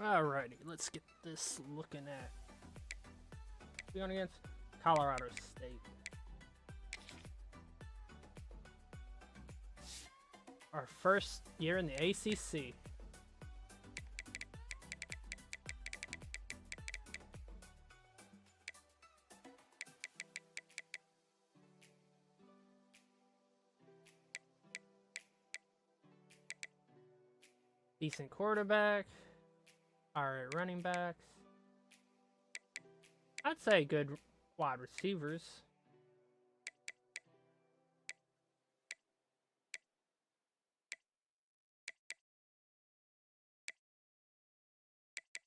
Alrighty, let's get this looking at. We're going against Colorado State. Our first year in the ACC. Decent quarterback. Alright, running backs. I'd say good wide receivers.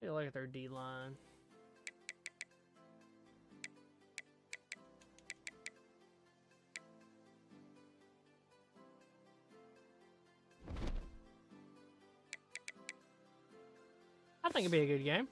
Take a look at their D-line. I think it'd be a good game.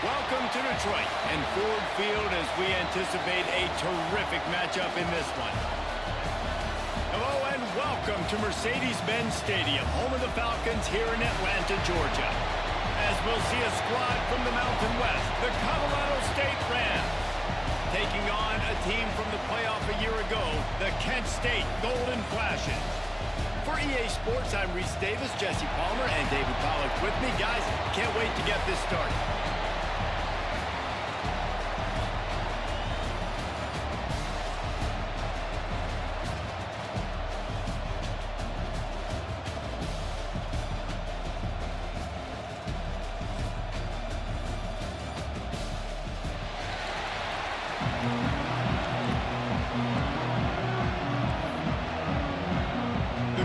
Welcome to Detroit and Ford Field as we anticipate a terrific matchup in this one. Hello and welcome to Mercedes-Benz Stadium, home of the Falcons here in Atlanta, Georgia. As we'll see a squad from the Mountain West, the Colorado State Rams, taking on a team from the playoff a year ago, the Kent State Golden Flashes. For EA Sports, I'm Reese Davis, Jesse Palmer, and David Pollack with me. Guys, can't wait to get this started.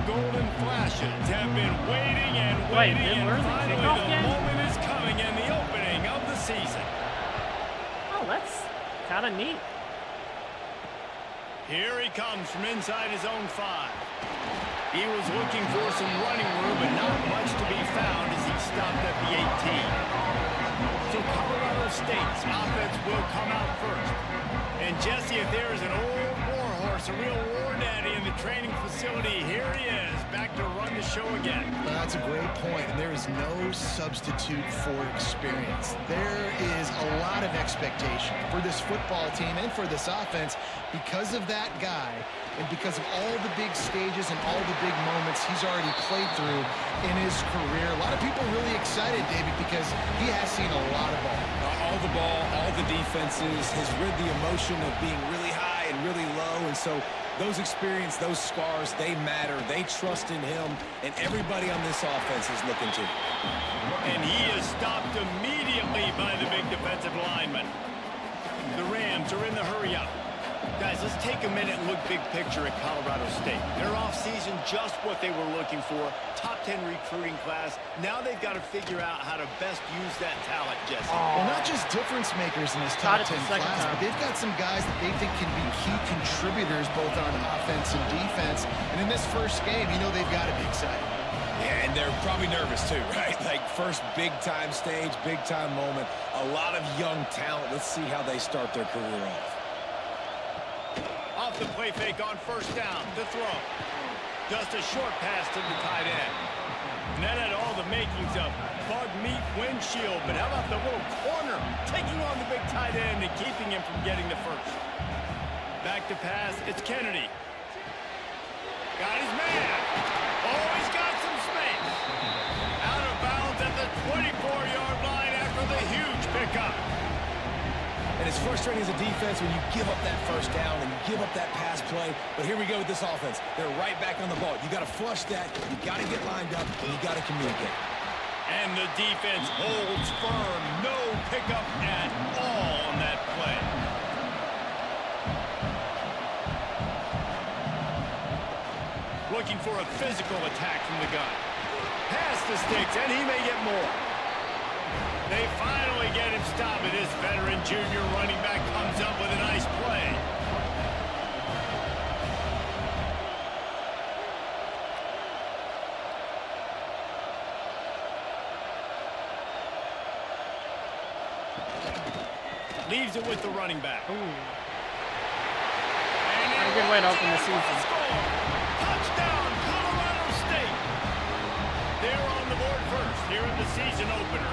Golden Flashes have been waiting and waiting, and finally the moment is coming and the opening of the season. Oh, that's kind of neat. Here he comes from inside his own 5. He was looking for some running room, but not much to be found as he stopped at the 18. So Colorado State's offense will come out first. And Jesse, if there is an old warhorse, a real war daddy in the training facility, here he is, back to run the show again. Well, that's a great point, and there is no substitute for experience. There is a lot of expectation for this football team and for this offense because of that guy and because of all the big stages and all the big moments he's already played through in his career. A lot of people really excited, David, because he has seen a lot of ball. All the ball, all the defenses, has rid the emotion of being really high and really low, and so those experience, those scars, they matter. They trust in him, and everybody on this offense is looking to. And he is stopped immediately by the big defensive lineman. The Rams are in the hurry-up. Guys, let's take a minute and look big picture at Colorado State. Their offseason, just what they were looking for. Top 10 recruiting class. Now they've got to figure out how to best use that talent, Jesse. Well, not just difference makers in this top 10 class, but they've got some guys that they think can be key contributors both on offense and defense. And in this first game, you know they've got to be excited. Yeah, and they're probably nervous too, right? Like first big-time stage, big-time moment. A lot of young talent. Let's see how they start their career off. Off the play fake on first down to throw. Just a short pass to the tight end. And that had all the makings of bug meat windshield, but how about the little corner taking on the big tight end and keeping him from getting the first. Back to pass, it's Kennedy. Got his man. Oh, he's got some space. Out of bounds at the 24-yard line after the huge pickup. And it's frustrating as a defense when you give up that first down and you give up that pass play. But here we go with this offense. They're right back on the ball. You got to flush that. You got to get lined up, and you got to communicate. And the defense holds firm. No pickup at all on that play. Looking for a physical attack from the gun. Pass the sticks, and he may get more. They finally get him stopped, and this veteran junior running back comes up with a nice play. Leaves it with the running back. Ooh. Not a good way to open the season. Touchdown, Colorado State. They're on the board first here in the season opener.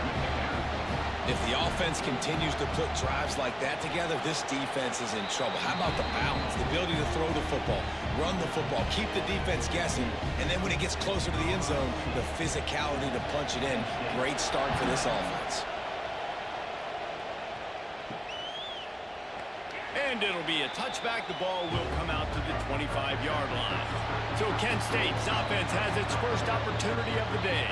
If the offense continues to put drives like that together, this defense is in trouble. How about the balance, the ability to throw the football, run the football, keep the defense guessing, and then when it gets closer to the end zone, the physicality to punch it in. Great start for this offense. And it'll be a touchback. The ball will come out to the 25-yard line. So Kent State's offense has its first opportunity of the day.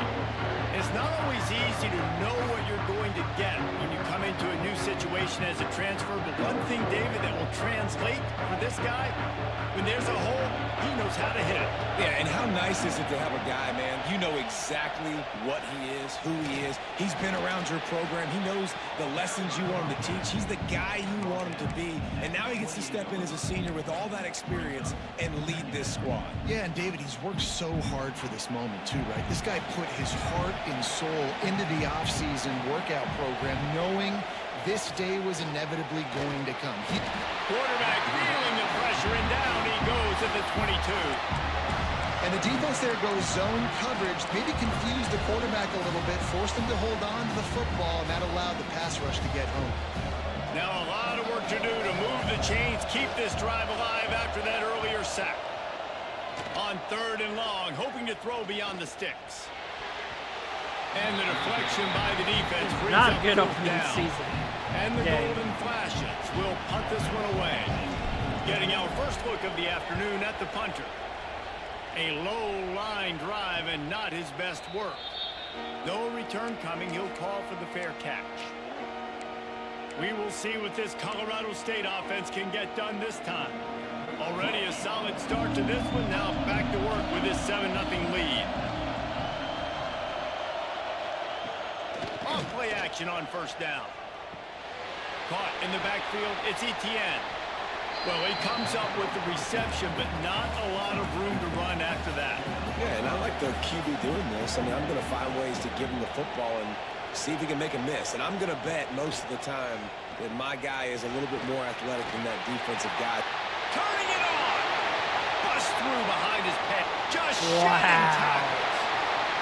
It's not always easy to know what you're going to get when you come into a new situation as a transfer. But one thing, David, that will translate for this guy, when there's a hole, he knows how to hit it. Yeah, and how nice is it to have a guy, man, you know exactly what he is, who he is. He's been around your program. He knows the lessons you want him to teach. He's the guy you want him to be. And now he gets to step in as a senior with all that experience and lead this squad. Yeah, and David, he's worked so hard for this moment too, right? This guy put his heart and soul into the offseason workout program, knowing this day was inevitably going to come. Quarterback feeling the pressure, and down he goes at the 22. And the defense there goes zone coverage, maybe confused the quarterback a little bit, forced him to hold on to the football, and that allowed the pass rush to get home. Now a lot of work to do to move the chains, keep this drive alive after that earlier sack. On 3rd and long, hoping to throw beyond the sticks. And the deflection by the defense brings Not up good 4th opening down. season. And the Game. Golden Flashes will punt this one away. Getting our first look of the afternoon at the punter. A low line drive and not his best work. No return coming. He'll call for the fair catch. We will see what this Colorado State offense can get done this time. Already a solid start to this one. Now back to work with this 7-0 lead. Off play action on 1st down. Caught in the backfield. It's Etienne. Well, he comes up with the reception, but not a lot of room to run after that. Yeah, and I like the QB doing this. I mean, I'm going to find ways to give him the football and see if he can make a miss. And I'm going to bet most of the time that my guy is a little bit more athletic than that defensive guy. Turning it on. Bust through behind his pad. Just Wow. shedding tackles.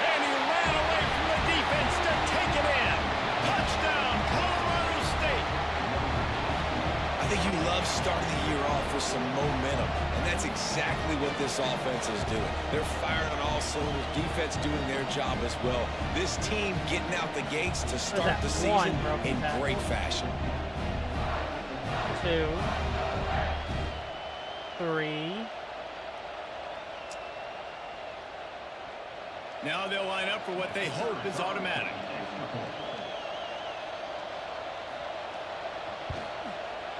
And he ran away from the defense to take it in. Touchdown, Colorado State. I think you love starting the year off with some momentum, and that's exactly what this offense is doing. They're firing on all cylinders, defense doing their job as well. This team getting out the gates to start the season in great fashion. 2, 3. Now they'll line up for what they hope is automatic.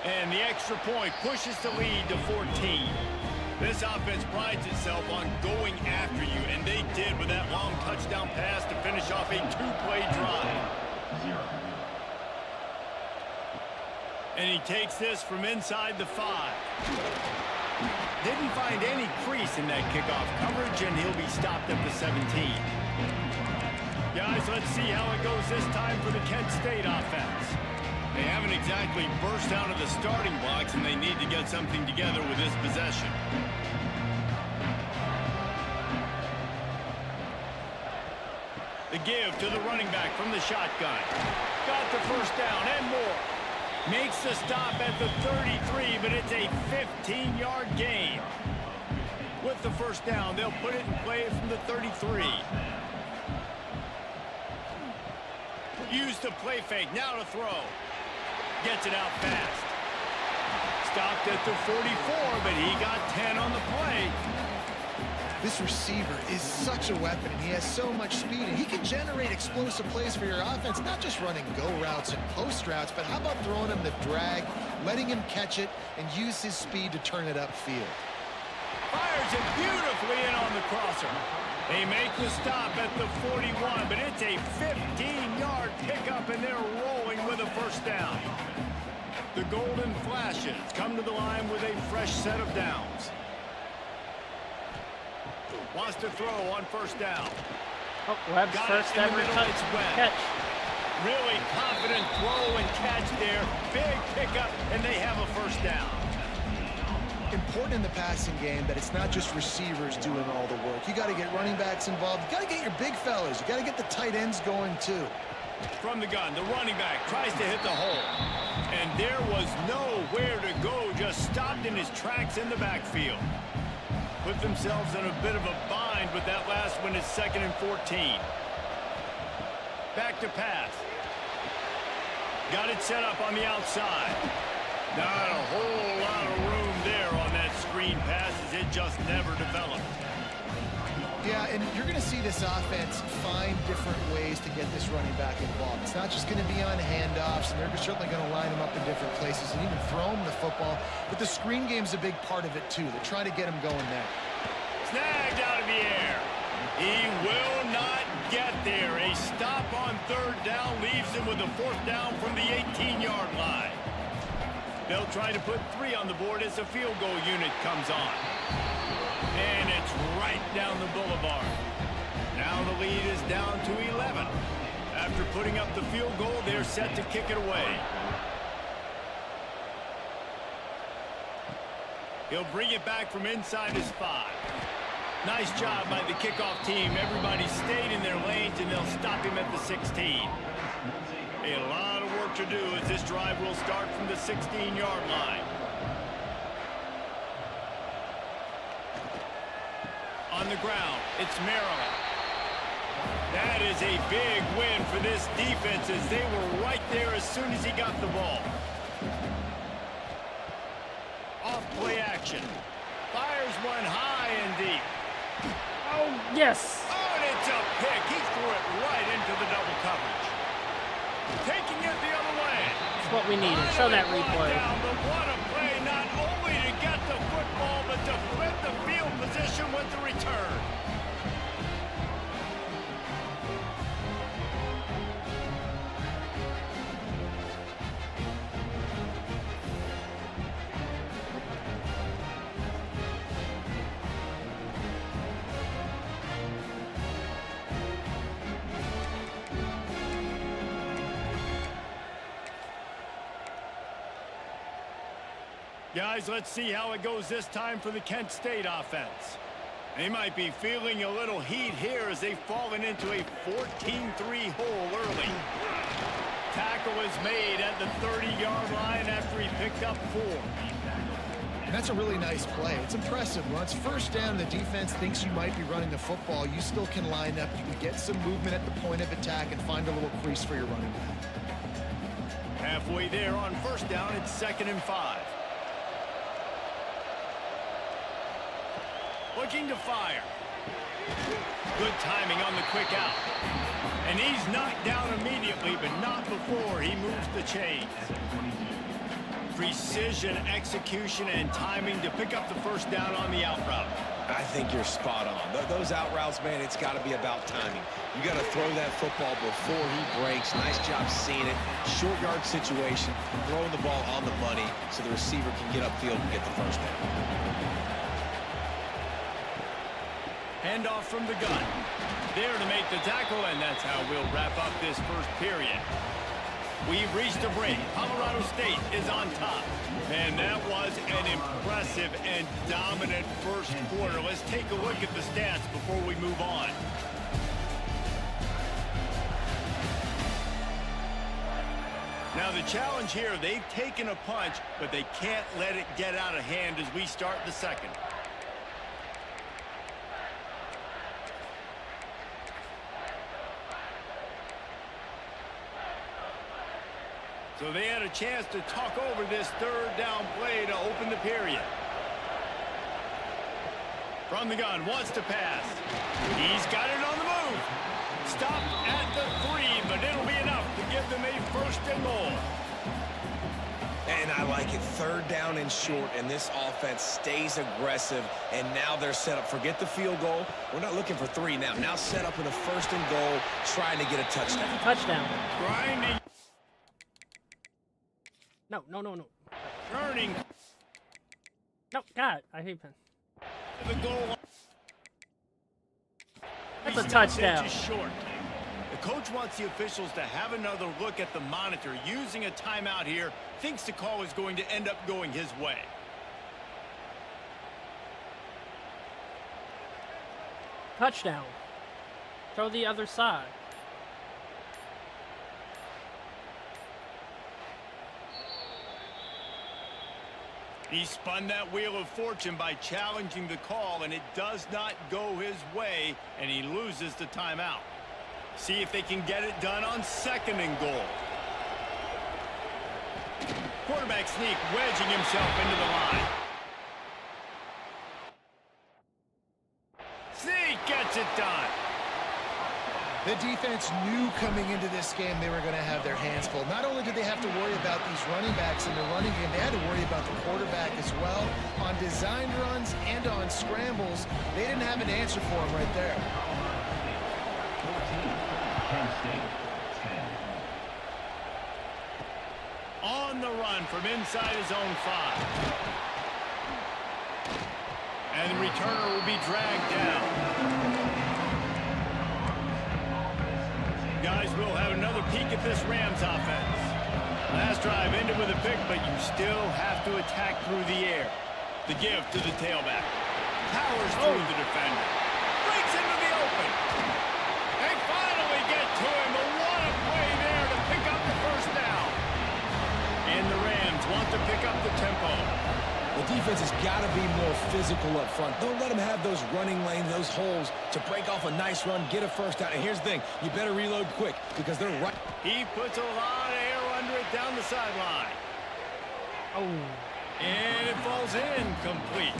And the extra point pushes the lead to 14. This offense prides itself on going after you, and they did with that long touchdown pass to finish off a 2-play drive. And he takes this from inside the 5. Didn't find any crease in that kickoff coverage, and he'll be stopped at the 17. Guys, let's see how it goes this time for the Kent State offense. They haven't exactly burst out of the starting blocks, and they need to get something together with this possession. The give to the running back from the shotgun. Got the 1st down and more. Makes the stop at the 33, but it's a 15-yard gain. With the 1st down, they'll put it in play from the 33. Use the play fake, now to throw. Gets it out fast. Stopped at the 44, but he got 10 on the play. This receiver is such a weapon, and he has so much speed, and he can generate explosive plays for your offense, not just running go routes and post routes, but how about throwing him the drag, letting him catch it, and use his speed to turn it upfield. Fires it beautifully in on the crosser. They make the stop at the 41, but it's a 15-yard pickup, and they're rolling with a 1st down. The Golden Flashes come to the line with a fresh set of downs. Wants to throw on 1st down. Oh, Webb's Got first it in the ever middle, touch it's Webb. catch. Really confident throw and catch there. Big pickup, and they have a first down. Important in the passing game that it's not just receivers doing all the work. You got to get running backs involved. You got to get your big fellas. You got to get the tight ends going too. From the gun, the running back tries to hit the hole. And there was nowhere to go, just stopped in his tracks in the backfield. Put themselves in a bit of a bind with that last one. It's 2nd and 14. Back to pass. Got it set up on the outside. Not a whole lot of room there on that screen pass as it just never developed. Yeah, and you're going to see this offense find different ways to get this running back involved. It's not just going to be on handoffs, and they're certainly going to line him up in different places and even throw him the football. But the screen game's a big part of it, too. They're trying to get him going there. Snagged out of the air. He will not get there. A stop on 3rd down leaves him with a 4th down from the 18-yard line. They'll try to put 3 on the board as the field goal unit comes on. And it's right down the boulevard. Now the lead is down to 11. After putting up the field goal, they're set to kick it away. He'll bring it back from inside his 5. Nice job by the kickoff team. Everybody stayed in their lanes, and they'll stop him at the 16. A lot of work to do as this drive will start from the 16-yard line. On the ground, it's Maryland. That is a big win for this defense as they were right there as soon as he got the ball. Off play action. Fires one high and deep. Oh, yes. Oh, and it's a pick. He threw it right into the double coverage. Taking it the other way. That's what we needed. Show that replay. But what a play, not only to get the football, but to flip the field position with the return. Guys, let's see how it goes this time for the Kent State offense. They might be feeling a little heat here as they've fallen into a 14-3 hole early. Tackle is made at the 30-yard line after he picked up 4. That's a really nice play. It's impressive. When it's 1st down, the defense thinks you might be running the football. You still can line up. You can get some movement at the point of attack and find a little crease for your running back. Halfway there on 1st down, it's 2nd and 5. Looking to fire. Good timing on the quick out. And he's knocked down immediately, but not before he moves the chains. Precision, execution, and timing to pick up the 1st down on the out route. I think you're spot on. Those out routes, man, it's got to be about timing. You got to throw that football before he breaks. Nice job seeing it. Short yard situation, throwing the ball on the money so the receiver can get upfield and get the 1st down. Handoff from the gun. There to make the tackle, and that's how we'll wrap up this 1st period. We've reached a break. Colorado State is on top. And that was an impressive and dominant 1st quarter. Let's take a look at the stats before we move on. Now the challenge here, they've taken a punch, but they can't let it get out of hand as we start the 2nd. So they had a chance to talk over this 3rd down play to open the period. From the gun, wants to pass. He's got it on the move. Stopped at the 3, but it'll be enough to give them a 1st and goal. And I like it. 3rd down and short, and this offense stays aggressive, and now they're set up. Forget the field goal. We're not looking for 3 now. Now set up in a 1st and goal, trying to get a touchdown. Touchdown. Grinding. No. Turning. No, God, I hate pen. The goal. That's a touchdown. Short. The coach wants the officials to have another look at the monitor. Using a timeout here, thinks the call is going to end up going his way. Touchdown. Throw the other side. He spun that wheel of fortune by challenging the call, and it does not go his way, and he loses the timeout. See if they can get it done on 2nd and goal. Quarterback sneak, wedging himself into the line. Sneak gets it done. The defense knew coming into this game they were going to have their hands full. Not only did they have to worry about these running backs in the running game, they had to worry about the quarterback as well. On design runs and on scrambles, they didn't have an answer for him right there. On the run from inside his own 5. And the returner will be dragged down. Guys, we'll have another peek at this Rams offense. Last drive ended with a pick, but you still have to attack through the air. The give to the tailback. Powers through the defender. Breaks into the open. They finally get to him. But what a play there to pick up the first down. And the Rams want to pick up the tempo. The defense has got to be more physical up front. Don't let them have those running lanes, those holes to break off a nice run, get a first down. And here's the thing, you better reload quick because they're right. He puts a lot of air under it down the sideline. Oh. And it falls in complete.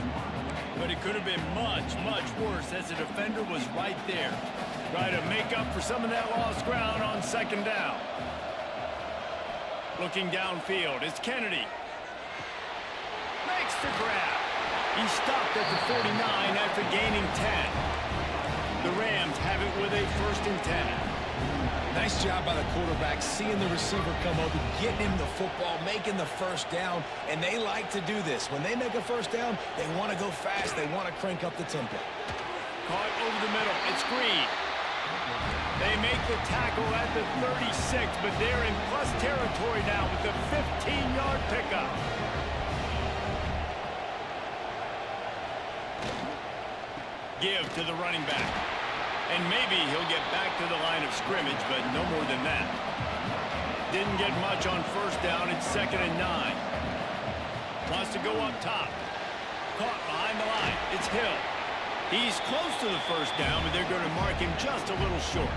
But it could have been much, much worse as the defender was right there. Try to make up for some of that lost ground on 2nd down. Looking downfield, it's Kennedy. Makes the grab. He stopped at the 49 after gaining 10. The Rams have it with a 1st and 10. Nice job by the quarterback, seeing the receiver come open, getting him the football, making the first down, and they like to do this. When they make a first down, they want to go fast. They want to crank up the tempo. Caught over the middle. It's Green. They make the tackle at the 36, but they're in plus territory now with the 15-yard pickup. Give to the running back. And maybe he'll get back to the line of scrimmage, but no more than that. Didn't get much on 1st down. It's 2nd and 9. Wants to go up top. Caught behind the line. It's Hill. He's close to the first down, but they're going to mark him just a little short.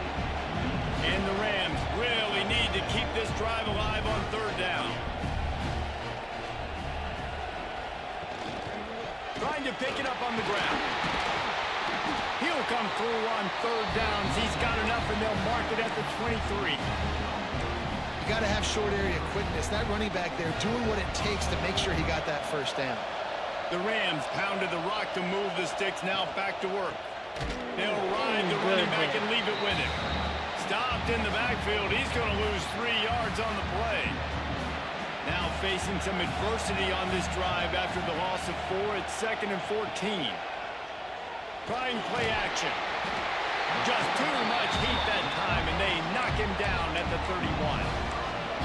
And the Rams really need to keep this drive alive on 3rd down. Trying to pick it up on the ground. He'll come through on 3rd downs. He's got enough, and they'll mark it at the 23. You got to have short area quickness. That running back there doing what it takes to make sure he got that first down. The Rams pounded the rock to move the sticks. Now back to work. They'll ride the running back and leave it with him. Stopped in the backfield. He's going to lose 3 yards on the play. Now facing some adversity on this drive after the loss of 4. It's 2nd and 14. Trying play action. Just too much heat that time, and they knock him down at the 31.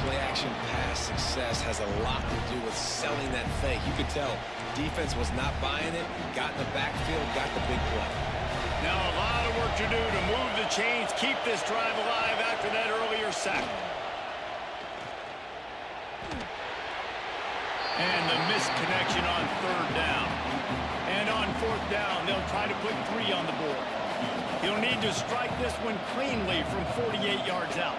Play action pass success has a lot to do with selling that fake. You could tell defense was not buying it, got in the backfield, got the big play. Now a lot of work to do to move the chains, keep this drive alive after that earlier sack. And the missed connection on 3rd down. And on 4th down, they'll try to put 3 on the board. He'll need to strike this one cleanly from 48 yards out.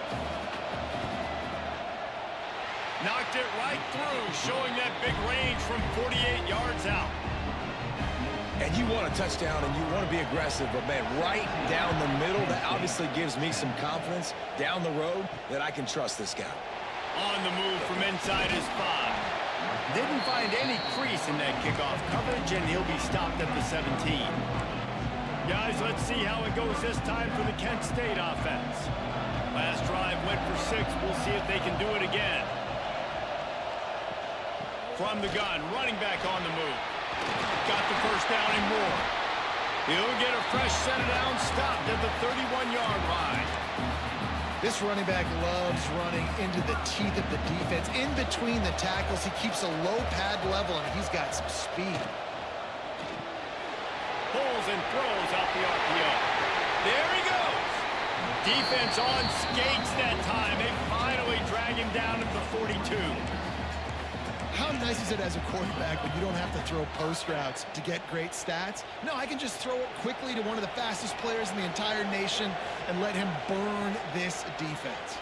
Knocked it right through, showing that big range from 48 yards out. And you want a touchdown and you want to be aggressive, but man, right down the middle, that obviously gives me some confidence down the road that I can trust this guy. On the move from inside his 5. Didn't find any crease in that kickoff coverage, and he'll be stopped at the 17. Guys, let's see how it goes this time for the Kent State offense. Last drive went for 6. We'll see if they can do it again. From the gun, running back on the move. Got the first down and more. He'll get a fresh set of downs, stopped at the 31-yard line. This running back loves running into the teeth of the defense. In between the tackles, he keeps a low pad level, and he's got some speed. Pulls and throws out the RPO. There he goes. Defense on skates that time. They finally drag him down to the 42. How nice is it as a quarterback when you don't have to throw post routes to get great stats? No, I can just throw it quickly to one of the fastest players in the entire nation and let him burn this defense.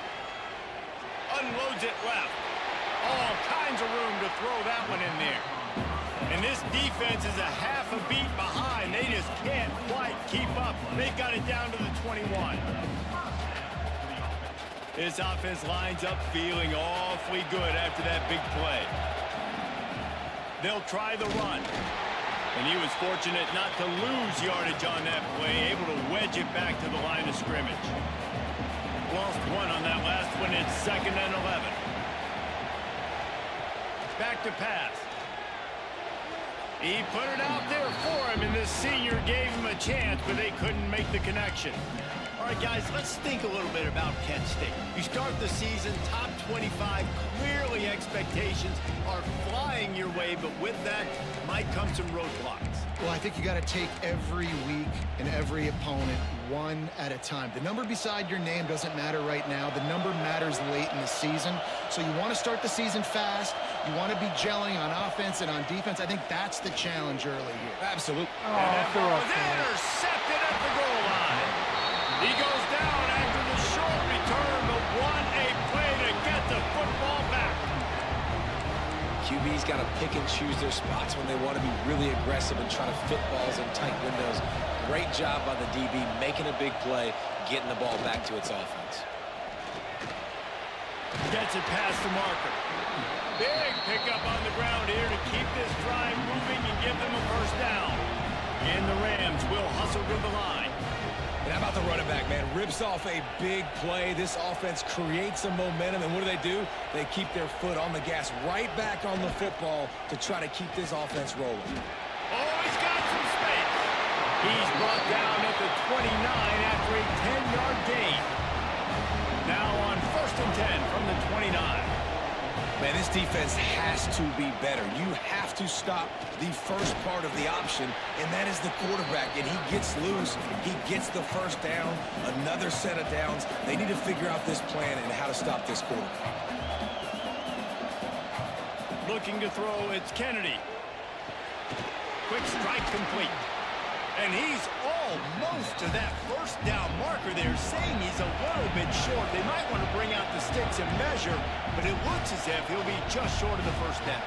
Unloads it left. All kinds of room to throw that one in there. And this defense is a half a beat behind. They just can't quite keep up. They got it down to the 21. This offense lines up feeling awfully good after that big play. They'll try the run. And he was fortunate not to lose yardage on that play, able to wedge it back to the line of scrimmage. Lost one on that last one. It's 2nd and 11. Back to pass. He put it out there for him, and this senior gave him a chance, but they couldn't make the connection. All right, guys, let's think a little bit about Kent State. You start the season top 25. Clearly, expectations are flying your way, but with that might come some roadblocks. Well, I think you got to take every week and every opponent one at a time. The number beside your name doesn't matter right now. The number matters late in the season. So you want to start the season fast. You want to be gelling on offense and on defense. I think that's the challenge early here. Absolutely. And that ball is intercepted at the goal line. He goes down after the short return, but what a play to get the football back. QB's got to pick and choose their spots when they want to be really aggressive and try to fit balls in tight windows. Great job by the DB making a big play, getting the ball back to its offense. Gets it past the marker. Big pickup on the ground here to keep this drive moving and give them a first down. And the Rams will hustle to the line. And how about the running back, man? Rips off a big play. This offense creates some momentum, and what do? They keep their foot on the gas right back on the football to try to keep this offense rolling. Oh, he's got some space. He's brought down at the 29 after a 10-yard gain. Now on 1st and 10 from the 29. Man, this defense has to be better. You have to stop the first part of the option, and that is the quarterback. And he gets loose. He gets the first down, another set of downs. They need to figure out this plan and how to stop this quarterback. Looking to throw, it's Kennedy. Quick strike complete. And he's almost to that first down marker there, saying he's a little bit short. They might want to bring out the sticks and measure, but it looks as if he'll be just short of the first down.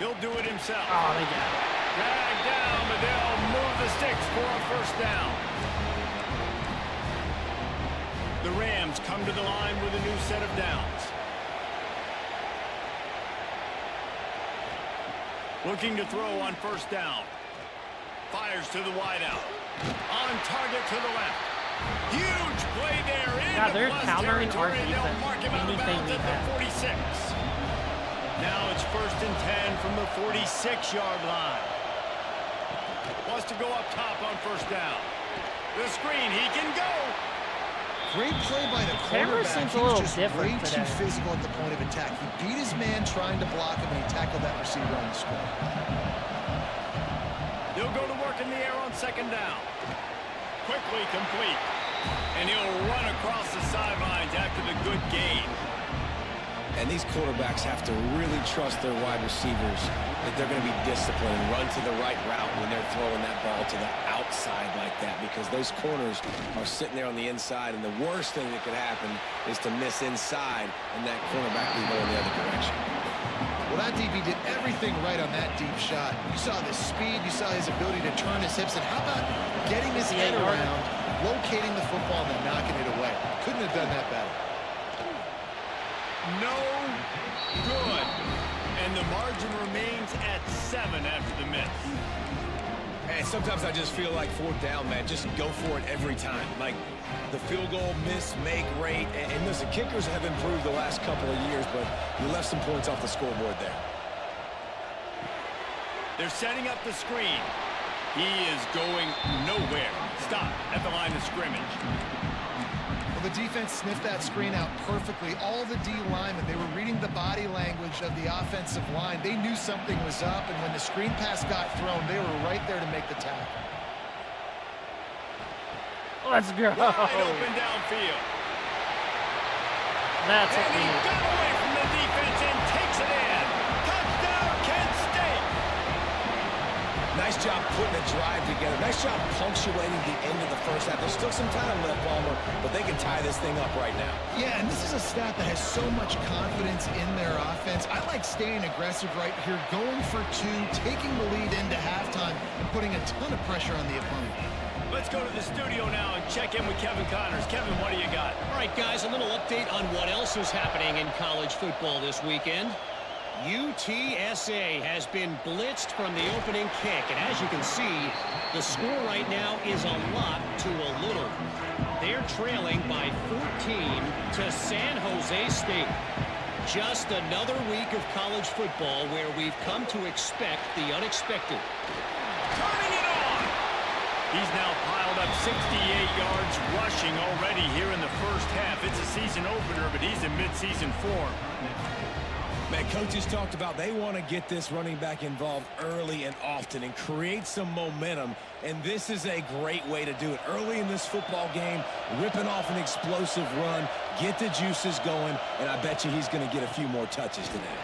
He'll do it himself. Oh, they got it. Drag down, but they'll move the sticks for a first down. The Rams come to the line with a new set of downs. Looking to throw on first down. Fires to the wideout. On target to the left. Huge play there in they're plus countering our territory, and they'll defense. mark him out of Anything bounds we at the have. 46. Now it's 1st and 10 from the 46-yard line. Wants to go up top on first down. The screen, he can go. Great play by the Camera quarterback. seems a He was little just different way today. too physical at the point of attack. He beat his man trying to block him, and he tackled that receiver on the screen. He'll go to work in the air on 2nd down. Quickly complete. And he'll run across the sidelines after the good gain. And these quarterbacks have to really trust their wide receivers that they're going to be disciplined and run to the right route when they're throwing that ball to the outside like that, because those corners are sitting there on the inside, and the worst thing that could happen is to miss inside and that cornerback be going the other direction. Well, that DB did everything right on that deep shot. You saw the speed, you saw his ability to turn his hips, and how about getting his head around, locating the football, and then knocking it away? Couldn't have done that better. No good. And the margin remains at 7 after the miss. And sometimes I just feel like 4th down, man, just go for it every time. Like the field goal miss, make rate. And listen, kickers have improved the last couple of years, but you left some points off the scoreboard there. They're setting up the screen. He is going nowhere. Stop at the line of scrimmage. the defense sniffed that screen out perfectly. All the D linemen, they were reading the body language of the offensive line. They knew something was up, and when the screen pass got thrown, they were right there to make the tackle. Let's go. Wide open downfield. That's what And we he need. got away from the defense and takes it in. Touchdown, Kent State. Nice job putting a drive together. Nice job punctuating the end of the first half. There's still some time left, Palmer, but they can tie this thing up right now. Yeah, and this is a staff that has so much confidence in their offense. I like staying aggressive right here, going for two, taking the lead into halftime, and putting a ton of pressure on the opponent. Let's go to the studio now and check in with Kevin Connors. Kevin, what do you got? All right, guys, a little update on what else is happening in college football this weekend. UTSA has been blitzed from the opening kick, and as you can see, the score right now is a lot to a little. They're trailing by 14 to San Jose State. Just another week of college football where we've come to expect the unexpected. Turning it on. He's now piled up 68 yards rushing already here in the first half. It's a season opener, but he's in midseason form. Man, coaches talked about they want to get this running back involved early and often and create some momentum, and this is a great way to do it. Early in this football game, ripping off an explosive run, get the juices going, and I bet you he's going to get a few more touches today.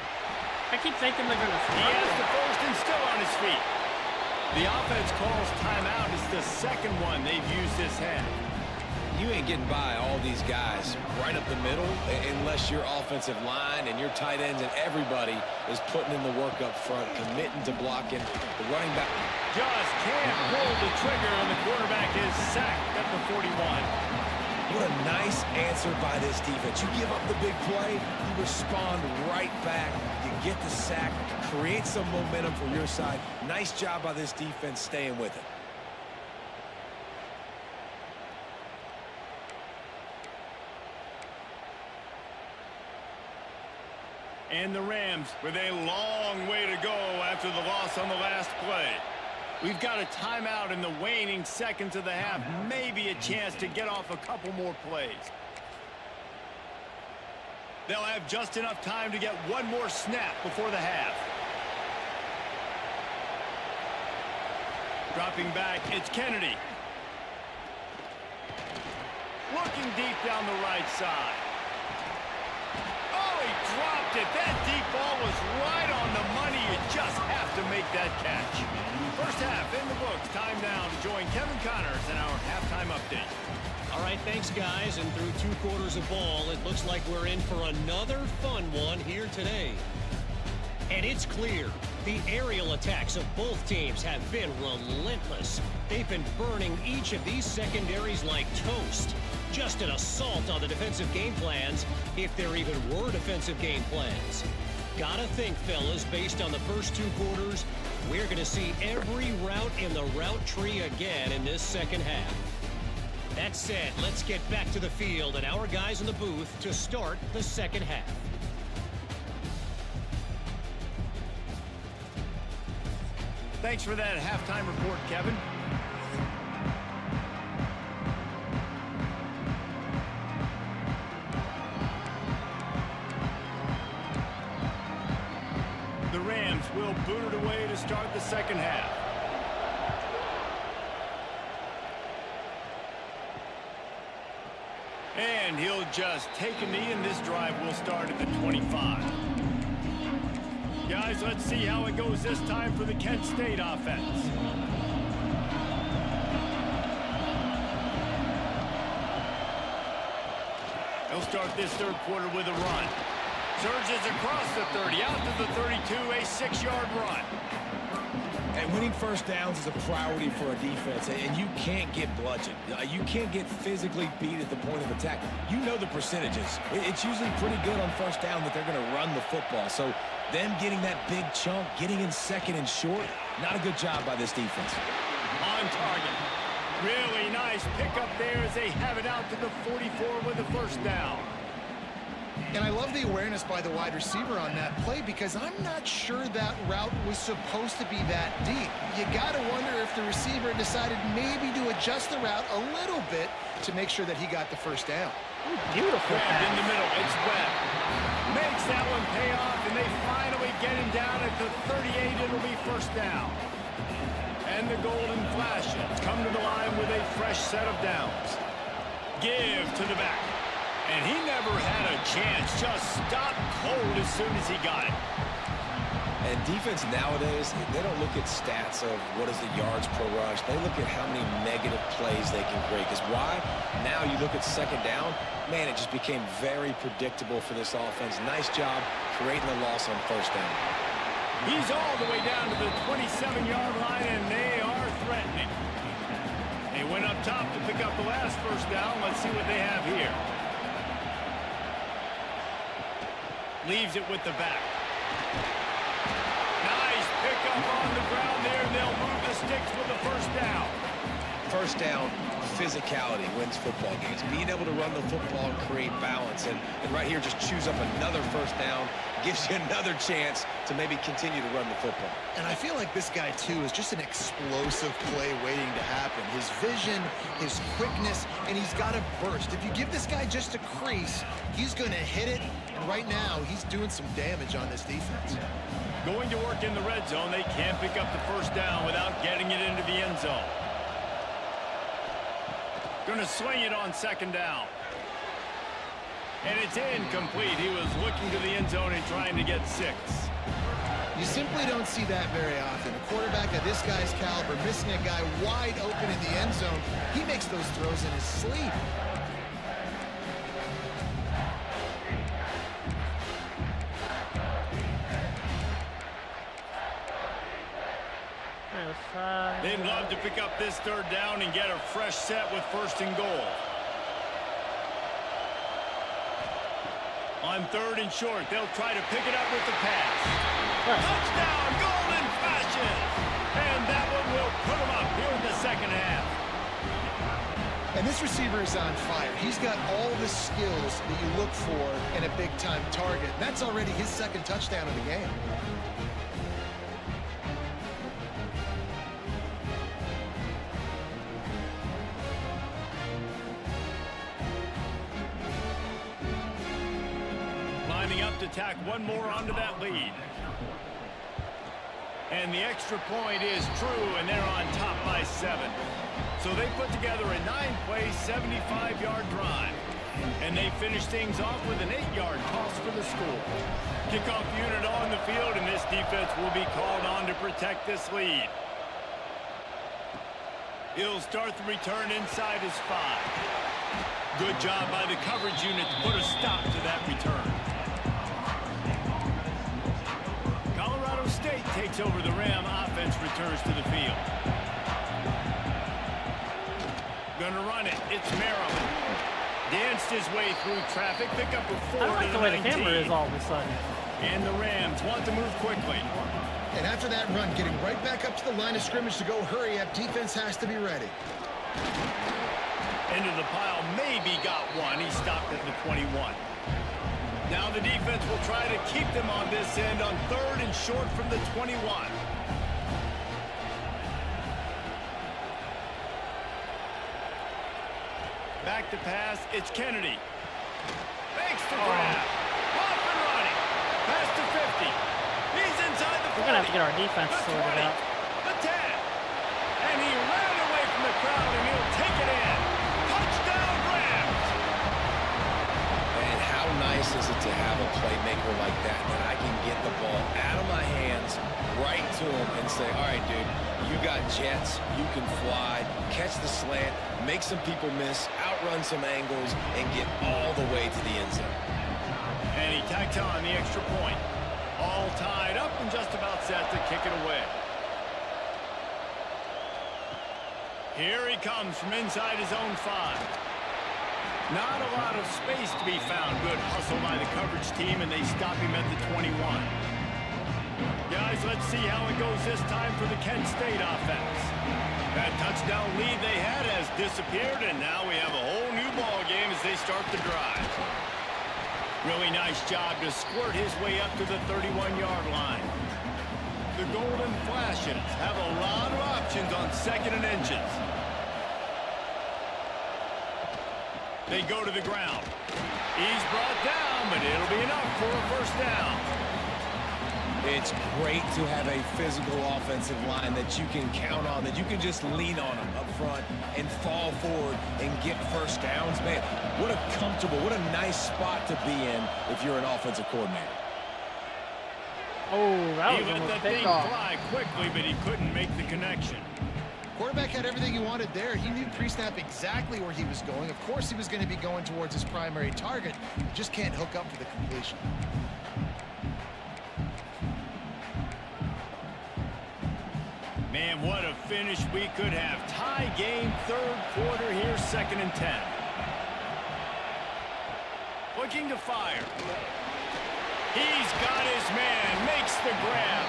I keep thinking they're going to He has the first and still on his feet. The offense calls timeout. It's the second one they've used this half. You ain't getting by all these guys right up the middle unless your offensive line and your tight ends and everybody is putting in the work up front, committing to blocking. The running back Just can't pull the trigger, and the quarterback is sacked at the 41. What a nice answer by this defense. You give up the big play, you respond right back, you get the sack, create some momentum for your side. Nice job by this defense staying with it. And the Rams with a long way to go after the loss on the last play. We've got a timeout in the waning seconds of the half. Maybe a chance to get off a couple more plays. They'll have just enough time to get one more snap before the half. Dropping back, it's Kennedy. Looking deep down the right side. Oh, he dropped it. That deep ball was right on the money. You just have to make that catch. First half in the books. Time now to join Kevin Connors in our halftime update. All right, thanks, guys. And through 2 quarters of ball, it looks like we're in for another fun one here today. And it's clear, the aerial attacks of both teams have been relentless. They've been burning each of these secondaries like toast. Just an assault on the defensive game plans, if there even were defensive game plans. Gotta think, fellas, based on the first 2 quarters, we're going to see every route in the route tree again in this second half. That said, let's get back to the field and our guys in the booth to start the second half. Thanks for that halftime report, Kevin. The Rams will boot it away to start the second half. And he'll just take a knee, and this drive will start at the 25. Guys, let's see how it goes this time for the Kent State offense. They'll start this third quarter with a run. Surges across the 30, out to the 32, a 6-yard run. And winning first downs is a priority for a defense, and you can't get bludgeoned. You can't get physically beat at the point of attack. You know the percentages. It's usually pretty good on first down that they're going to run the football. So them getting that big chunk, getting in second and short, not a good job by this defense. On target. Really nice pickup there as they have it out to the 44 with the first down. And I love the awareness by the wide receiver on that play because I'm not sure that route was supposed to be that deep. You got to wonder if the receiver decided maybe to adjust the route a little bit to make sure that he got the first down. Ooh, beautiful pass. In the middle, it's Webb. Makes that one pay off, and they finally get him down at the 38. It'll be first down. And the golden flashes come to the line with a fresh set of downs. Give to the back. And he never had a chance. Just stopped cold as soon as he got it. And defense nowadays, they don't look at stats of what is the yards per rush. They look at how many negative plays they can create. Because why? Now you look at second down, man, it just became very predictable for this offense. Nice job creating the loss on first down. He's all the way down to the 27-yard line, and they are threatening. They went up top to pick up the last first down. Let's see what they have here. Leaves it with the back. Nice pickup on the ground there, and they'll move the sticks with the first down. First down, physicality wins football games. Being able to run the football and create balance. And right here, just choose up another first down, gives you another chance to maybe continue to run the football. And I feel like this guy, too, is just an explosive play waiting to happen. His vision, his quickness, and he's got a burst. If you give this guy just a crease, he's going to hit it. And right now, he's doing some damage on this defense. Going to work in the red zone. They can't pick up the first down without getting it into the end zone. Going to swing it on second down. And it's incomplete. He was looking to the end zone and trying to get 6. You simply don't see that very often. A quarterback of this guy's caliber missing a guy wide open in the end zone. He makes those throws in his sleep. They'd love to pick up this third down and get a fresh set with first and goal. On third and short, they'll try to pick it up with the pass. Touchdown, golden flashes! And that one will put them up here in the second half. And this receiver is on fire. He's got all the skills that you look for in a big-time target. That's already his second touchdown of the game. To tack one more onto that lead. And the extra point is true, and they're on top by 7. So they put together a 9-play, 75-yard drive. And they finish things off with an 8-yard toss for the score. Kickoff unit on the field, and this defense will be called on to protect this lead. He'll start the return inside his 5. Good job by the coverage unit to put a stop to that return. State takes over the Ram. Offense returns to the field. Gonna run it. It's Maryland. Danced his way through traffic. Pick up a 4. I like the way the camera is all of a sudden. And the Rams want to move quickly. And after that run, getting right back up to the line of scrimmage to go hurry up, defense has to be ready. Into the pile. Maybe got one. He stopped at the 21. Now the defense will try to keep them on this end on third and short from the 21. Back to pass. It's Kennedy. Fakes the grab. Off and running. Pass to 50. He's inside the 40. We're going to have to get our defense sorted out. The 10. And he ran away from the crowd, and he'll take it in. Touchdown, Rams. And how nice is it to have a playmaker like that I can get the ball out of my hands right to him and say, all right, dude, you got jets, you can fly, catch the slant, make some people miss, outrun some angles, and get all the way to the end zone. And he tacks on the extra point. All tied up and just about set to kick it away. Here he comes from inside his own 5. Not a lot of space to be found. Good hustle by the coverage team, and they stop him at the 21. Guys, let's see how it goes this time for the Kent State offense. That touchdown lead they had has disappeared, and now we have a whole new ball game as they start the drive. Really nice job to squirt his way up to the 31-yard line. The Golden Flashes have a lot of options on 2nd and inches. They go to the ground. He's brought down, but it'll be enough for a first down. It's great to have a physical offensive line that you can count on, that you can just lean on them up front and fall forward and get first downs. Man, what a comfortable, what a nice spot to be in if you're an offensive coordinator. Oh, that He was let almost the picked thing off. fly quickly, but he couldn't make the connection. Quarterback had everything he wanted there. He knew pre-snap exactly where he was going. Of course, he was going to be going towards his primary target. He just can't hook up for the completion. Man, what a finish we could have. Tie game, 3rd quarter here, 2nd and 10. Looking to fire. He's got his man, makes the grab.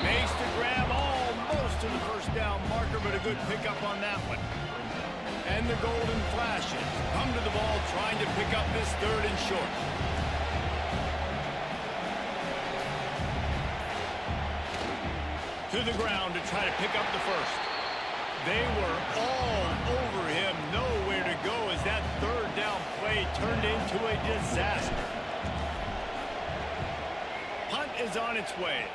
Makes the grab almost to the first down marker, but a good pickup on that one. And the Golden Flashes come to the ball trying to pick up this 3rd and short. To the ground to try to pick up the first. They were all over him, nowhere to go as that 3rd down play turned into a disaster. Punt is on its way.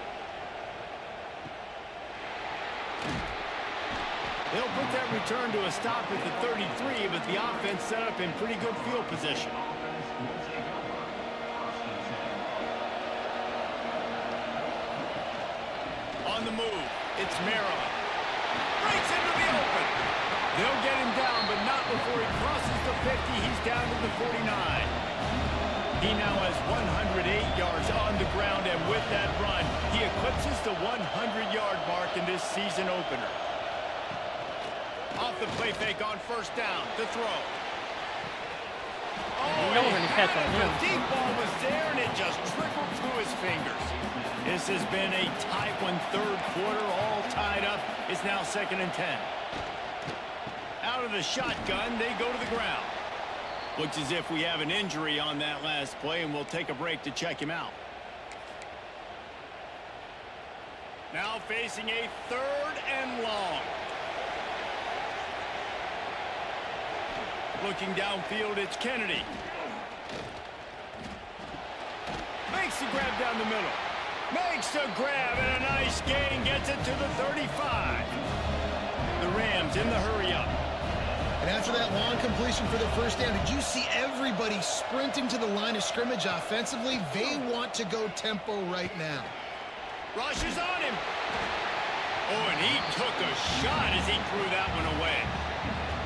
They'll put that return to a stop at the 33, but the offense set up in pretty good field position. On the move, it's Maryland. Breaks into the open. They'll get him down, but not before he crosses the 50. He's down to the 49. He now has 108 yards on the ground, and with that run, he eclipses the 100-yard mark in this season opener. Off the play fake on first down, the throw. You know we're gonna catch on him. The deep ball was there, and it just trickled through his fingers. This has been a tight one, 3rd quarter, all tied up. It's now 2nd and 10. Out of the shotgun, they go to the ground. Looks as if we have an injury on that last play, and we'll take a break to check him out. Now facing a 3rd and long. Looking downfield, it's Kennedy. Makes the grab down the middle. Makes the grab and a nice gain. Gets it to the 35. The Rams in the hurry-up. And after that long completion for the first down, did you see everybody sprinting to the line of scrimmage offensively? They want to go tempo right now. Rush is on him. Oh, and he took a shot as he threw that one away.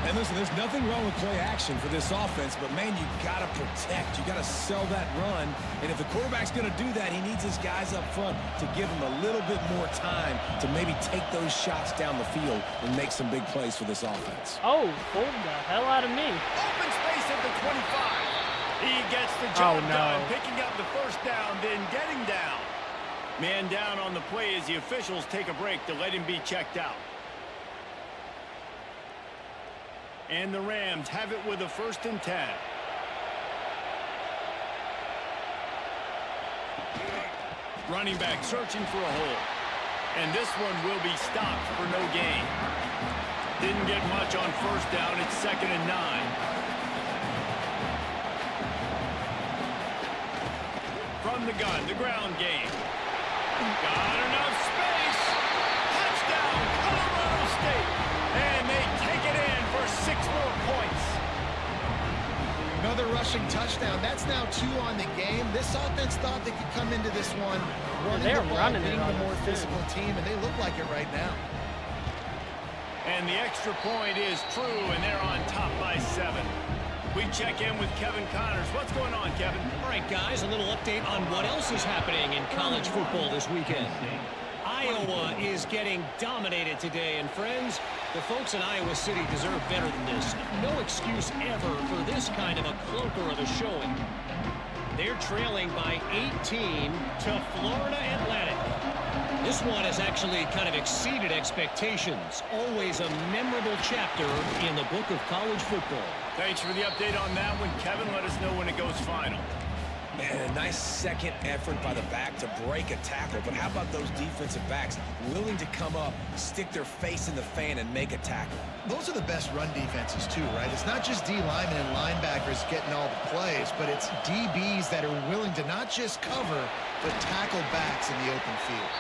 And listen, there's nothing wrong with play action for this offense, but man, you got to protect. You got to sell that run. And if the quarterback's going to do that, he needs his guys up front to give him a little bit more time to maybe take those shots down the field and make some big plays for this offense. Oh, pulled the hell out of me. Open space at the 25. He gets the job done, picking up the first down, then getting down. Man down on the play as the officials take a break to let him be checked out. And the Rams have it with a 1st and 10. Running back searching for a hole. And this one will be stopped for no gain. Didn't get much on first down. It's 2nd and 9. From the gun, the ground game. Got enough space. Touchdown, Colorado State. And they take it in for 6 more points. Another rushing touchdown. That's now 2 on the game. This offense thought they could come into this one running They're the ball, running it being on the more us, too. physical team, and they look like it right now. And the extra point is true, and they're on top by 7. We check in with Kevin Connors. What's going on, Kevin? All right, guys, a little update on what else is happening in college football this weekend. Iowa is getting dominated today, and friends, the folks in Iowa City deserve better than this. No excuse ever for this kind of a clunker of a showing. They're trailing by 18 to Florida Atlantic. This one has actually kind of exceeded expectations. Always a memorable chapter in the book of college football. Thanks for the update on that one, Kevin. Let us know when it goes final. And a nice second effort by the back to break a tackle. But how about those defensive backs willing to come up, stick their face in the fan, and make a tackle? Those are the best run defenses too, right? It's not just D linemen and linebackers getting all the plays, but it's DBs that are willing to not just cover, but tackle backs in the open field.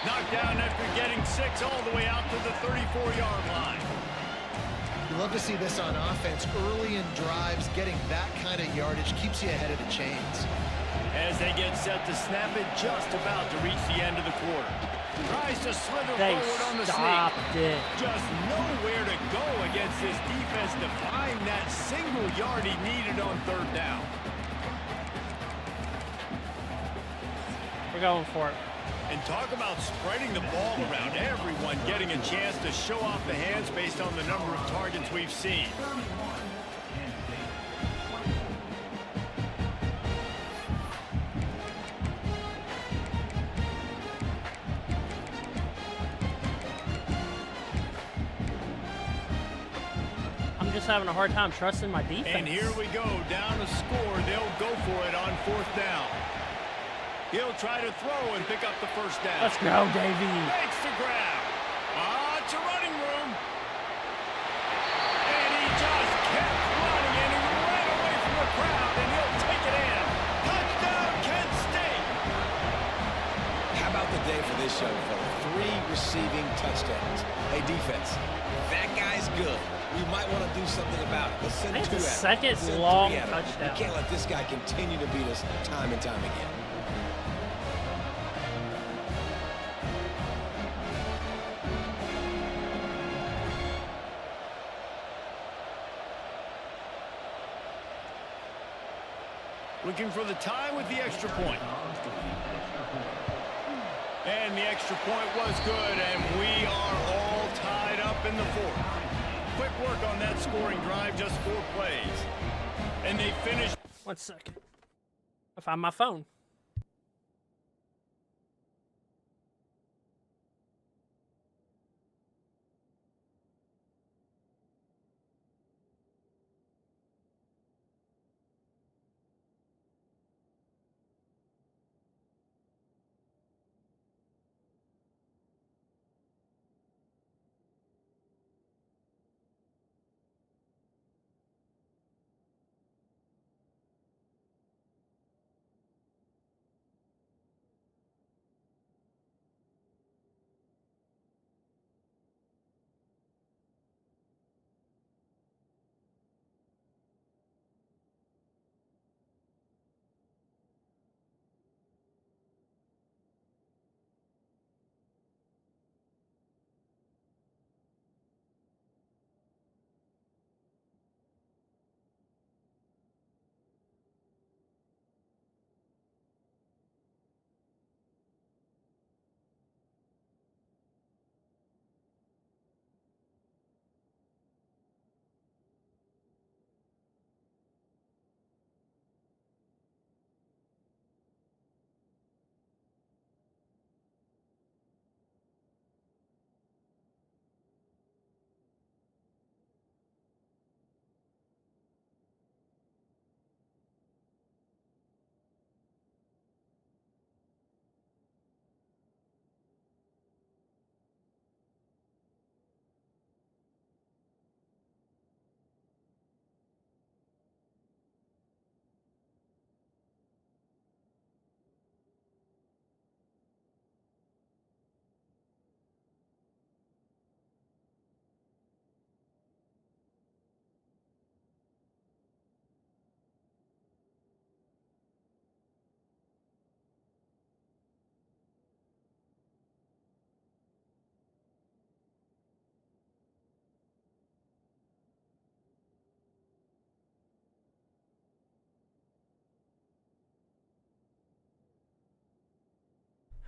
Knocked down after getting 6 all the way out to the 34-yard line. You love to see this on offense. Early in drives, getting that kind of yardage keeps you ahead of the chains. As they get set to snap it, just about to reach the end of the quarter. Tries to slither They forward on the stopped sneak. it. Just nowhere to go against this defense to find that single yard he needed on 3rd down. We're going for it. And talk about spreading the ball around, everyone getting a chance to show off the hands based on the number of targets we've seen. I'm just having a hard time trusting my defense. And here we go, down a score. They'll go for it on 4th down. He'll try to throw and pick up the 1st down. Let's go, Davey. Makes the grab. It's a running room. And he just kept running, and he ran away from the crowd, and he'll take it in. Touchdown, Kent State. How about the day for this young fella? 3 receiving touchdowns. Hey, defense, that guy's good. We might want to do something about it. Let's send I think 2 the at him. second Let's send long 3 at him. touchdown. We can't let this guy continue to beat us time and time again. Looking for the tie with the extra point. And the extra point was good, and we are all tied up in the 4th. Quick work on that scoring drive, just 4 plays. And they finished. 1 second. I found my phone.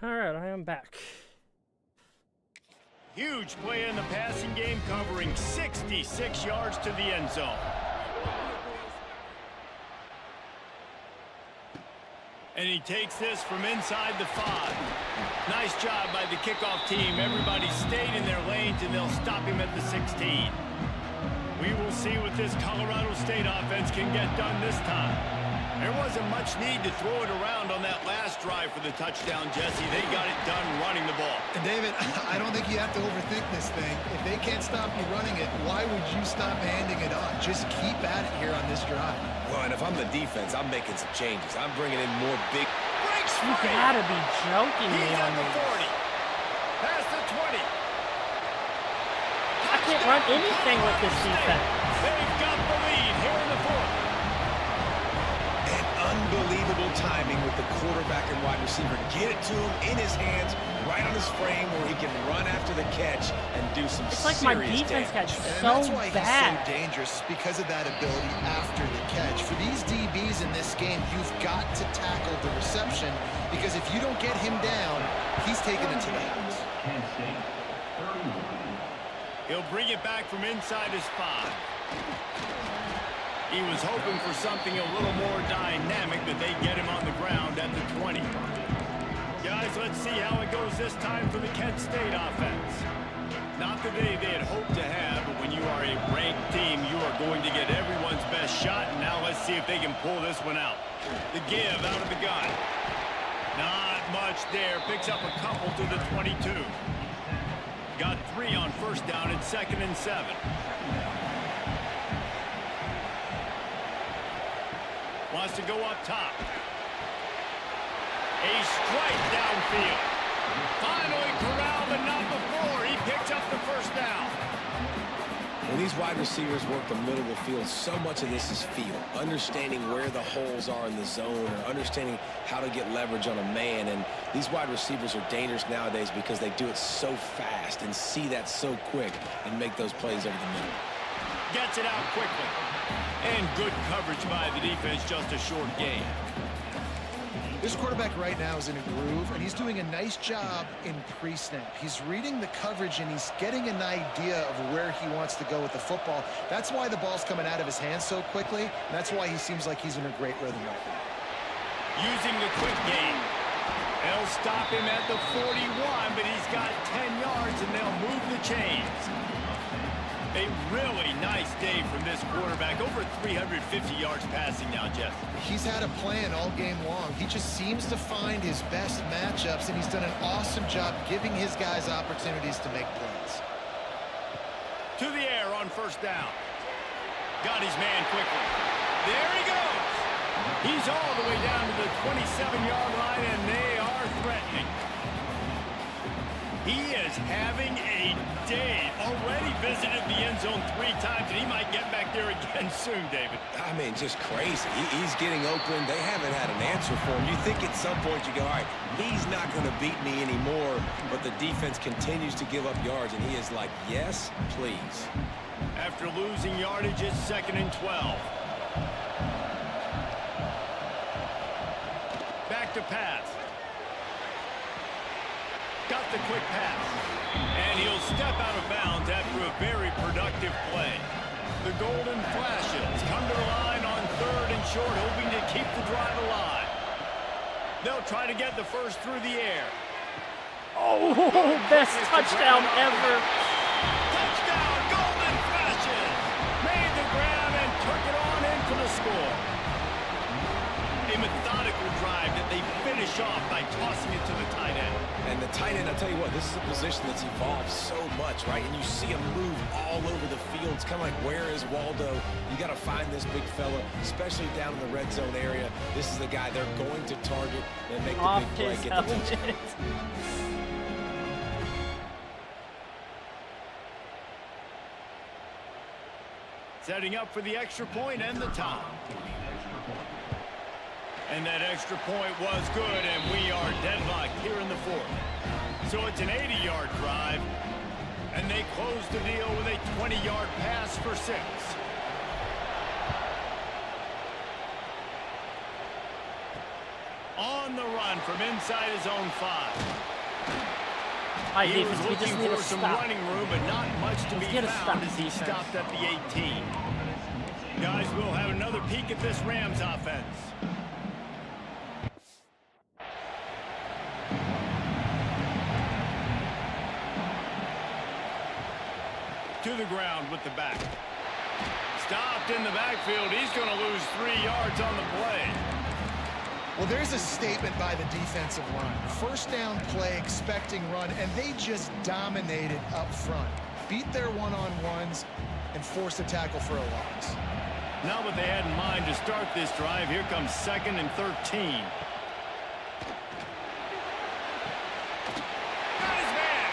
All right, I am back. Huge play in the passing game, covering 66 yards to the end zone. And he takes this from inside the 5. Nice job by the kickoff team. Everybody stayed in their lanes, and they'll stop him at the 16. We will see what this Colorado State offense can get done this time. There wasn't much need to throw it around on that last drive for the touchdown, Jesse. They got it done running the ball. And David, I don't think you have to overthink this thing. If they can't stop you running it, why would you stop handing it on? Just keep at it here on this drive. Well, and if I'm the defense, I'm making some changes. I'm bringing in more big. Breaks You free. gotta be joking me He's on at the me. 40. Past the 20. I can't run anything with this defense. They've got the lead here in the fourth. And unbelievable timing with the quarterback and wide receiver. Get it to him in his hands, right on his frame where he can run after the catch and do some It's like my serious defense got damage. And so that's why bad. he's so dangerous, because of that ability after the catch. For these DBs in this game, you've got to tackle the reception, because if you don't get him down, he's taking it to the house. He'll bring it back from inside his 5. He was hoping for something a little more dynamic, but they get him on the ground at the 20. Guys, let's see how it goes this time for the Kent State offense. Not the day they had hoped to have, but when you are a ranked team, you are going to get everyone's best shot, and now let's see if they can pull this one out. The give out of the gun. Not much there. Picks up a couple to the 22. Got 3 on first down and 2nd and 7. Wants to go up top. A strike downfield. Finally corralled, but not before. He picks up the first down. When these wide receivers work the middle of the field, so much of this is feel. Understanding where the holes are in the zone, or understanding how to get leverage on a man. And these wide receivers are dangerous nowadays because they do it so fast and see that so quick and make those plays over the middle. Gets it out quickly. And good coverage by the defense, just a short gain. This quarterback right now is in a groove, and he's doing a nice job in pre-snap. He's reading the coverage, and he's getting an idea of where he wants to go with the football. That's why the ball's coming out of his hands so quickly, and that's why he seems like he's in a great rhythm right now. Using the quick game. They'll stop him at the 41, but he's got 10 yards, and they'll move the chains. A really nice day from this quarterback. Over 350 yards passing now, Jeff. He's had a plan all game long. He just seems to find his best matchups, and he's done an awesome job giving his guys opportunities to make plays. To the air on first down. Got his man quickly. There he goes. He's all the way down to the 27-yard line, and they are threatening. He is having a day. Already visited the end zone 3 times, and he might get back there again soon, David. I mean, just crazy. He's getting open. They haven't had an answer for him. You think at some point you go, all right, he's not going to beat me anymore, but the defense continues to give up yards, and he is like, yes, please. After losing yardage, it's 2nd and 12. Back to pass. Got the quick pass. And he'll step out of bounds after a very productive play. The Golden Flashes come to the line on 3rd and short, hoping to keep the drive alive. They'll try to get the first through the air. Oh, best touchdown ever. Touchdown, Golden Flashes! Made the grab and took it on in for the score. A methodical drive that they finish off by tossing it to the tight end. And the tight end, I'll tell you what, this is a position that's evolved so much, right? And you see him move all over the field. It's kind of like, where is Waldo? You got to find this big fella, especially down in the red zone area. This is the guy they're going to target and make the Off big play, his get the touchdown. helmet. Setting up for the extra point and the tie. And that extra point was good, and we are deadlocked here in the 4th. So it's an 80-yard drive, and they close the deal with a 20-yard pass for 6. On the run from inside his own 5. Hi, He defense. was We looking just need for to some stop. running room, but not much to be get a found stop, as he defense. stopped at the 18. Guys, we'll have another peek at this Rams offense. To the ground with the back. Stopped in the backfield. He's going to lose 3 yards on the play. Well, there's a statement by the defensive line. First down play, expecting run, and they just dominated up front. Beat their one-on-ones and forced a tackle for a loss. Not what they had in mind to start this drive. Here comes 2nd and 13. Got his man.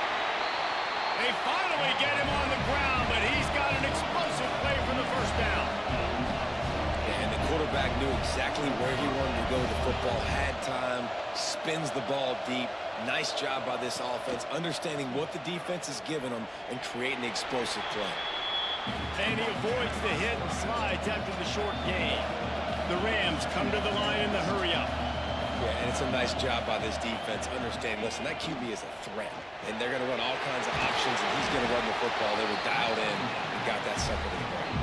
They finally get him on the ground, but he's got an explosive play for the first down. And the quarterback knew exactly where he wanted to go with the football, had time, spins the ball deep. Nice job by this offense, understanding what the defense is giving them and creating the explosive play. And he avoids the hit and slides after the short gain. The Rams come to the line in the hurry-up. Yeah, and it's a nice job by this defense. Understand, listen, that QB is a threat, and they're going to run all kinds of options, and he's going to run the football. They were dialed in and got that sucker to the ground.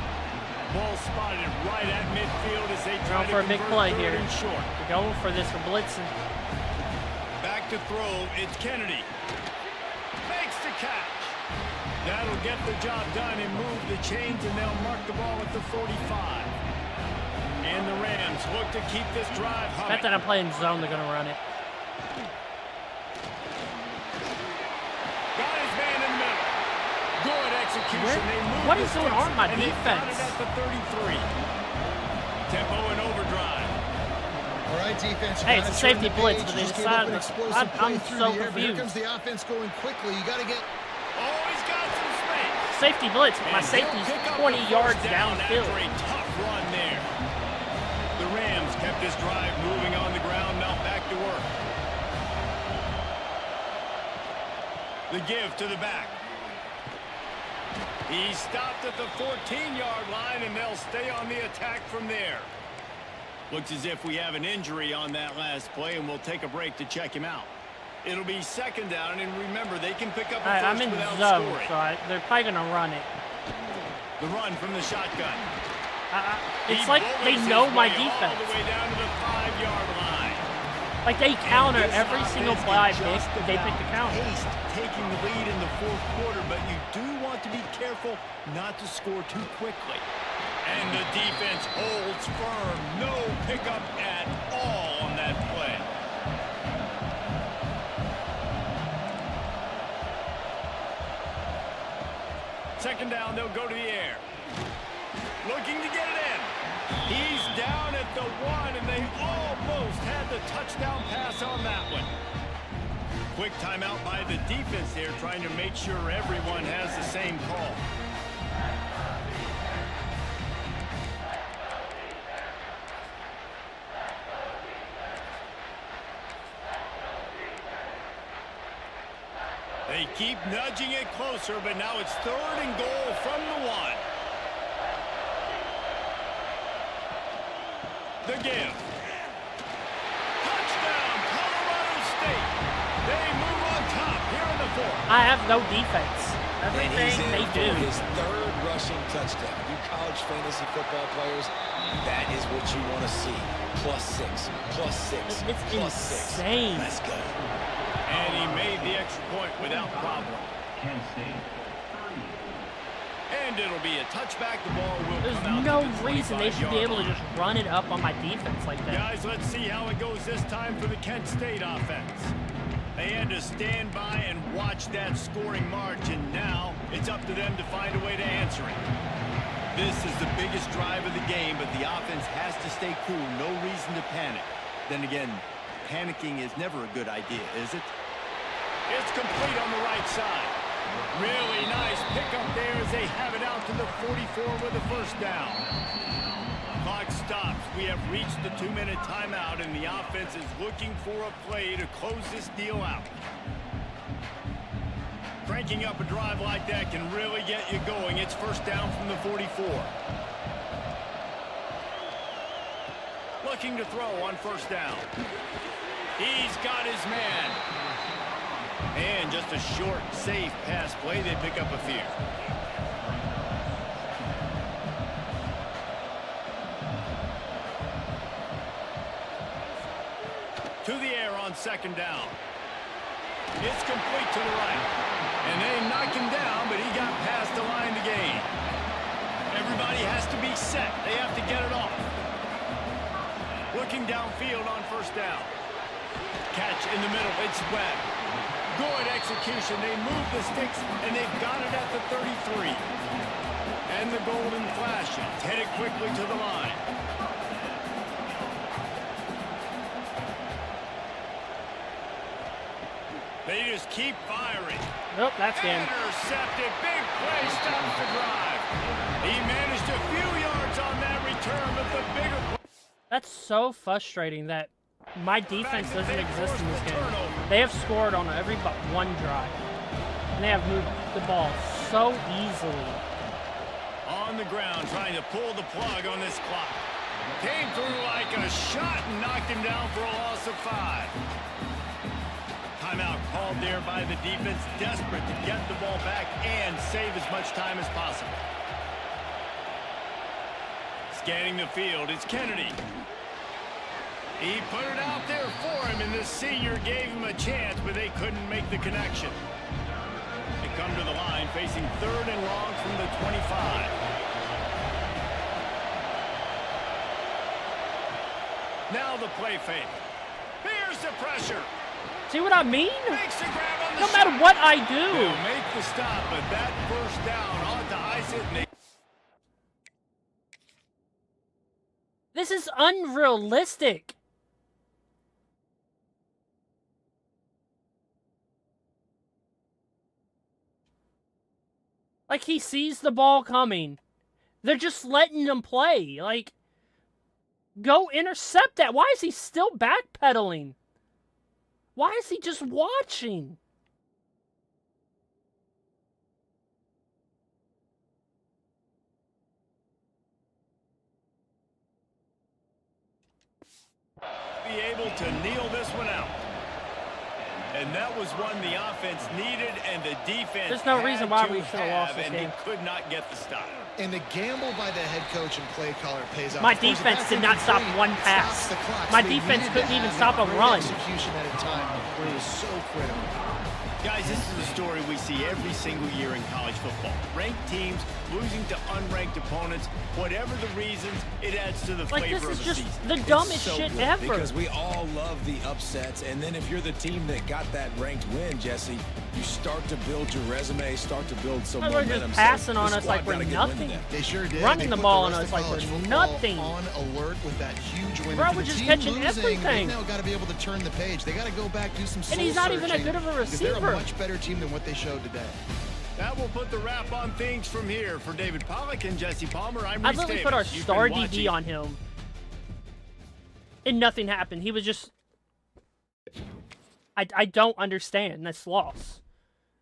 Ball spotted right at midfield as they try for a big play here. Short. We're going for this for blitzing. Back to throw, it's Kennedy. Makes the catch. That'll get the job done and move the chains, and they'll mark the ball at the 45. And the Rams look to keep this drive humming. Bet that I'm playing zone, they're going to run it. Got his man in the middle. Good execution. What is going on in my defense? Got it at the 33. Tempo and overdrive. All right, defense. Hey, it's a safety blitz, but they just gave up an decided. explosive play I'm through so the air, but Here comes confused. the offense going quickly. You got to get. Oh, he's got some space. Safety blitz, but my And safety's he'll pick up 20 the yards first down downfield. After a tough run there. The Rams kept this drive moving on the ground. Now back to work. The give to the back. He stopped at the 14-yard line, and they'll stay on the attack from there. Looks as if we have an injury on that last play, and we'll take a break to check him out. It'll be 2nd down, and remember, they can pick up a first I'm in without zone, scoring. so they're probably going to run it. The run from the shotgun. It's like they know my defense. All the way down to the 5-yard line. Like they counter And this every single offense play I can pick, just they pick the about counter. haste taking the lead in the 4th quarter, but you do want to be careful not to score too quickly. And the defense holds firm. No pickup at all on that play. Second down, they'll go to the air. Looking to get it in. He's down at the 1, and they almost had the touchdown pass on that one. Quick timeout by the defense there, trying to make sure everyone has the same call. They keep nudging it closer, but now it's 3rd and goal from the 1. The give. Touchdown, Colorado State. They move on top here in the 4th. I have no defense. And he's Everything in they do. for his 3rd rushing touchdown. You college fantasy football players, that is what you want to see. +6, +6, It's +6. insane. Let's go. And he made the extra point without problem. And it'll be a touchback. The ball will There's come out no to the reason they should be 25-yard able to line. just run it up on my defense like that. Guys, let's see how it goes this time for the Kent State offense. They had to stand by and watch that scoring march, and now it's up to them to find a way to answer it. This is the biggest drive of the game, but the offense has to stay cool. No reason to panic. Then again, panicking is never a good idea, is it? It's complete on the right side. Really nice pickup there as they have it out to the 44 with a first down. Clock stops. We have reached the 2-minute timeout, and the offense is looking for a play to close this deal out. Cranking up a drive like that can really get you going. It's first down from the 44. Looking to throw on first down. He's got his man. And just a short, safe pass play. They pick up a few. To the air on second down. It's complete to the right. And they knock him down, but he got past the line to gain. Everybody has to be set. They have to get it off. looking downfield on first down. Catch in the middle. It's Webb. Good execution. They move the sticks, and they've got it at the 33. And the golden flashes. Headed quickly to the line. They just keep firing. Nope, that's game. Intercepted. Big play stops the drive. He managed a few yards on that return, but the bigger play. That's so frustrating that my defense doesn't exist in this game. They have scored on every but one drive. And they have moved the ball so easily. On the ground, trying to pull the plug on this clock. Came through like a shot and knocked him down for a loss of 5. Timeout called there by the defense, desperate to get the ball back and save as much time as possible. Scanning the field, it's Kennedy. He put it out there for him, and the senior gave him a chance, but they couldn't make the connection. They come to the line, facing 3rd and long from the 25. Now the play fake. Here's the pressure. See what I mean? Makes the grab on the No shot. matter what I do. They'll make the stop, but that first down ought to ice it. And they This is unrealistic. Like, he sees the ball coming. They're just letting him play. Like, go intercept that. Why is he still backpedaling? Why is he just watching? be able to kneel this one out. And that was one the offense needed and the defense There's no reason why we had to should have lost this and game. he could not get the stop. And the gamble by the head coach and play caller pays off. My Of course, if defense that's did not stop incomplete, one it pass. stops the clock. My So they defense needed couldn't to even have stop a great run. Execution at a time where it was so critical. Guys, this is a story we see every single year in college football. Ranked teams losing to unranked opponents. Whatever the reasons, it adds to the Like, flavor this is of the just season. the dumbest So shit good, ever. Because we all love the upsets, and then if you're the team that got that ranked win, Jesse, you start to build your resume, start to build some Like, we're momentum. just passing on this us like squad we're gotta get a win nothing. today. They sure did. Running They the put ball rest on of us like college we're football nothing. On alert with that huge win. Bro, And for we're the just team catching losing, everything. They've now got to be able to turn the page. They got to go back, do some soul And he's not even that searching, good of a because they're receiver. a much better team than what they showed today. That will put the wrap on things from here. For David Pollack and Jesse Palmer, I'm I Reese literally Davis. put our You've star been DB watching on him. And nothing happened. He was just... I don't understand this loss.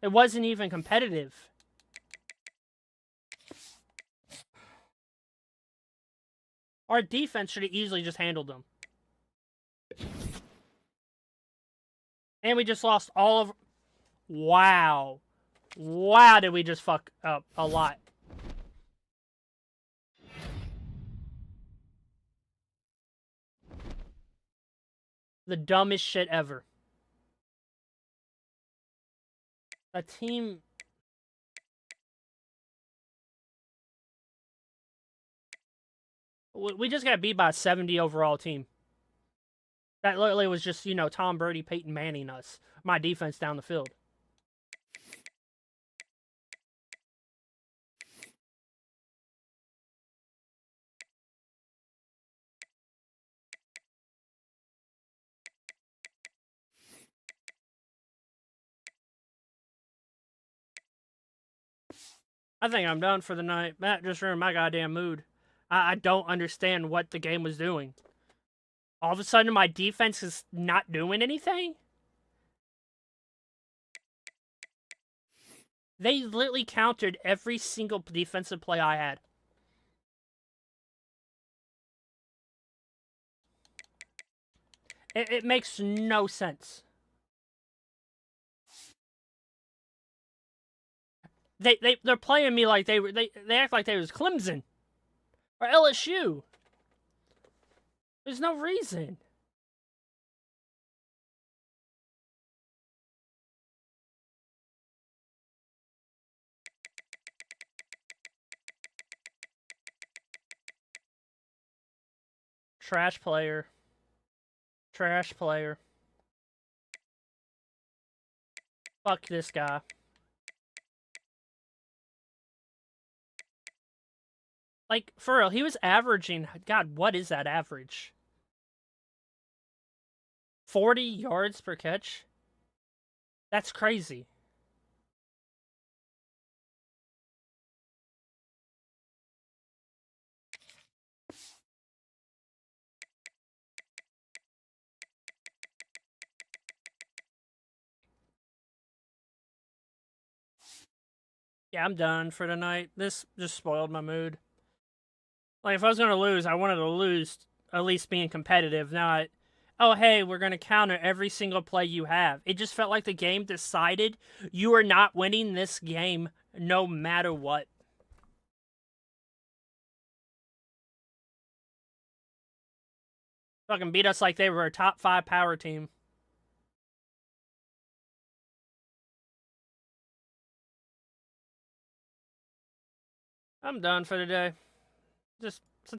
It wasn't even competitive. Our defense should have easily just handled them. And we just lost all of... Wow. Wow, did we just fuck up a lot. The dumbest shit ever. A team... We just got beat by a 70 overall team. That literally was just, you know, Tom Brady, Peyton Manning us. My defense down the field. I think I'm done for the night. Matt just ruined my goddamn mood. I don't understand what the game was doing. All of a sudden, my defense is not doing anything? They literally countered every single defensive play I had. It makes no sense. They're playing me like they act like they was Clemson or LSU. There's no reason. Trash player. Trash player. Fuck this guy. Like, for real, he was averaging... God, what is that average? 40 yards per catch? That's crazy. Yeah, I'm done for tonight. This just spoiled my mood. Like, if I was going to lose, I wanted to lose at least being competitive, not, oh, hey, we're going to counter every single play you have. It just felt like the game decided you are not winning this game no matter what. Fucking beat us like they were a top 5 power team. I'm done for today. Just